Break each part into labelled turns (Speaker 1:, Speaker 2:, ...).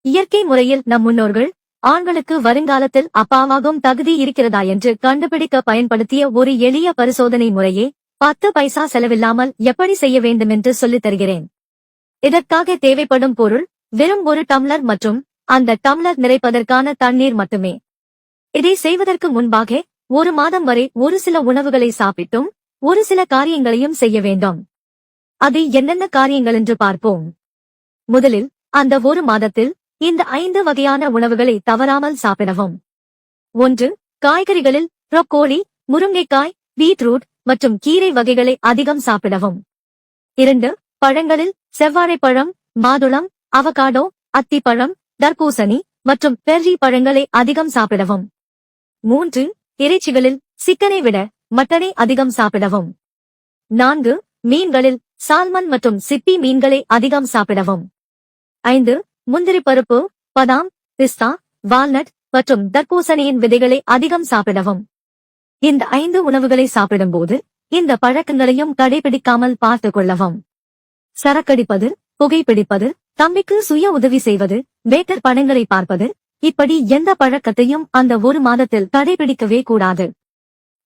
Speaker 1: இயற்கை முறையில் நம் முன்னோர்கள் ஆண்களுக்கு வருங்காலத்தில் அப்பாவாகும் தகுதி இருக்கிறதா என்று கண்டுபிடிக்க பயன்படுத்திய ஒரு எளிய பரிசோதனை முறையே 10 பைசா செலவில்லாமல் எப்படி செய்ய வேண்டுமென்று சொல்லித் தருகிறேன். இதற்காக தேவைப்படும் பொருள் வெறும் ஒரு டம்ளர் மற்றும் அந்த டம்ளர் நிறைப்பதற்கான தண்ணீர் மட்டுமே. இதை செய்வதற்கு முன்பாக 1 மாதம் வரை ஒரு சில உணவுகளை சாப்பிட்டும் ஒரு சில காரியங்களையும் செய்ய வேண்டும். அது என்னென்ன காரியங்கள் என்று பார்ப்போம். முதலில் அந்த 1 மாதத்தில் இந்த 5 வகையான உணவுகளை தவறாமல் சாப்பிடவும். 1. காய்கறிகளில் ப்ரோக்கோலி, முருங்கைக்காய், பீட்ரூட் மற்றும் கீரை வகைகளை அதிகம் சாப்பிடவும். 2. பழங்களில் செவ்வாழைப்பழம், மாதுளம், அவகாடோ, அத்திப்பழம், தர்பூசணி மற்றும் பெர்ரி பழங்களை அதிகம் சாப்பிடவும். 3. இறைச்சிகளில் சிக்கனை விட மட்டனை அதிகம் சாப்பிடவும். 4. மீன்களில் சால்மன் மற்றும் சிப்பி மீன்களை அதிகம் சாப்பிடவும். 5. முந்திரி பருப்பு, பதாம், பிஸ்தா, வால்நட் மற்றும் தர்பூசணியின் விதைகளை அதிகம் சாப்பிடவும். இந்த 5 உணவுகளை சாப்பிடும்போது இந்த பழக்கங்களையும் கடைபிடிக்காமல் பார்த்துக் கொள்ளவும். சரக்கடிப்பது, புகைப்பிடிப்பது, தம்பிக்கு சுய உதவி செய்வது, வேட்டர் படங்களை பார்ப்பது, இப்படி எந்த பழக்கத்தையும் அந்த 1 மாதத்தில் கடைபிடிக்கவே கூடாது.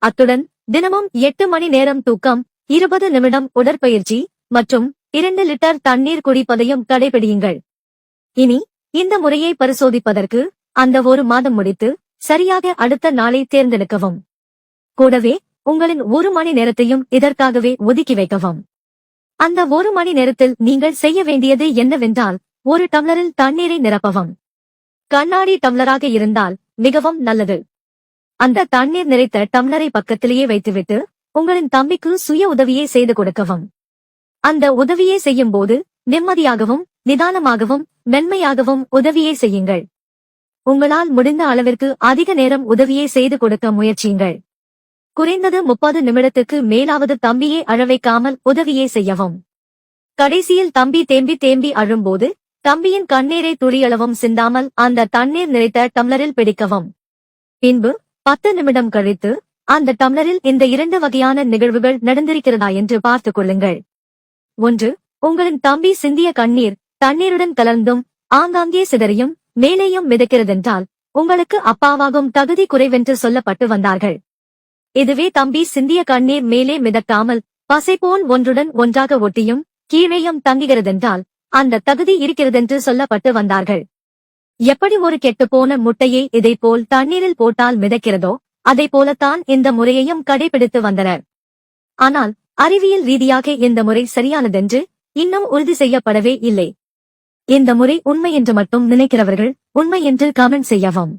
Speaker 1: அத்துடன் தினமும் 8 மணி நேரம் தூக்கம், 20 நிமிடம் உடற்பயிற்சி மற்றும் 2 லிட்டர் தண்ணீர் குடிப்பதையும் கடைபிடியுங்கள். இனி இந்த முறையை பரிசோதிப்பதற்கு அந்த 1 மாதம் முடித்து சரியாக அடுத்த நாளை தேர்ந்தெடுக்கவும். கூடவே உங்களின் 1 மணி நேரத்தையும் இதற்காகவே ஒதுக்கி வைக்கவும். அந்த 1 மணி நேரத்தில் நீங்கள் செய்ய வேண்டியது என்னவென்றால் 1 டம்ளரில் தண்ணீரை நிரப்பவும். கண்ணாடி டம்ளராக இருந்தால் மிகவும் நல்லது. அந்த தண்ணீர் நிறைத்த டம்ளரை பக்கத்திலேயே வைத்துவிட்டு உங்களின் தம்பிக்கு சுய உதவியை செய்து கொடுக்கவும். அந்த உதவியை செய்யும் போது நிம்மதியாகவும் நிதானமாகவும் மென்மையாகவும் உதவியை செய்யுங்கள். உங்களால் முடிந்த அளவிற்கு அதிக நேரம் உதவியை செய்து கொடுக்க முயற்சியுங்கள். குறைந்தது 30 நிமிடத்துக்கு மேலாவது தம்பியை அழவைக்காமல் உதவியை செய்யவும். கடைசியில் தம்பி தேம்பி அழும்போது தம்பியின் கண்ணீரை துளியளவும் சிந்தாமல் அந்த தண்ணீர் நிறைத்த டம்ளரில் பிடிக்கவும். பின்பு 10 நிமிடம் கழித்து அந்த டம்ளரில் இந்த 2 வகையான நிகழ்வுகள் நடந்திருக்கிறதா என்று பார்த்துக் கொள்ளுங்கள். 1. உங்களின் தம்பி சிந்திய கண்ணீர் தண்ணீருடன் கலந்தும் ஆங்காங்கே சிதறியும் மேலேயும் மிதக்கிறதென்றால் உங்களுக்கு அப்பாவாகும் தகுதி குறைவென்று சொல்லப்பட்டு வந்தார்கள். இதுவே தம்பி சிந்திய கண்ணீர் மேலே மிதக்காமல் பசைபோல் ஒன்றுடன் ஒன்றாக ஒட்டியும் கீழேயும் தங்குகிறதென்றால் அந்த தகுதி இருக்கிறதென்று சொல்லப்பட்டு வந்தார்கள். எப்படி ஒரு கெட்டுப்போன முட்டையை இதைப்போல் தண்ணீரில் போட்டால் மிதக்கிறதோ அதை போலத்தான் இந்த முறையையும் கடைபிடித்து வந்தனர். ஆனால் அறிவியல் ரீதியாக இந்த முறை சரியானதென்று இன்னும் உறுதி செய்யப்படவே இல்லை. இந்த முறை உண்மை என்று மட்டும் நினைக்கிறவர்கள் உண்மை என்று கமெண்ட் செய்யவும்.